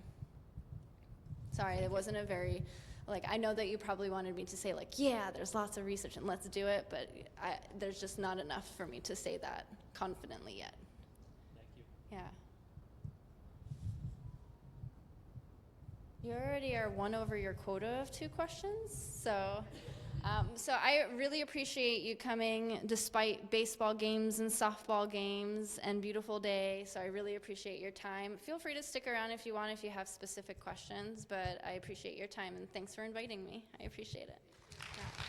Sorry, it wasn't a very, like, I know that you probably wanted me to say like, yeah, there's lots of research and let's do it, but there's just not enough for me to say that confidently yet. Thank you. Yeah. You already are one over your quota of 2 questions, so I really appreciate you coming despite baseball games and softball games and beautiful day, so I really appreciate your time. Feel free to stick around if you want, if you have specific questions, but I appreciate your time, and thanks for inviting me. I appreciate it. Yeah.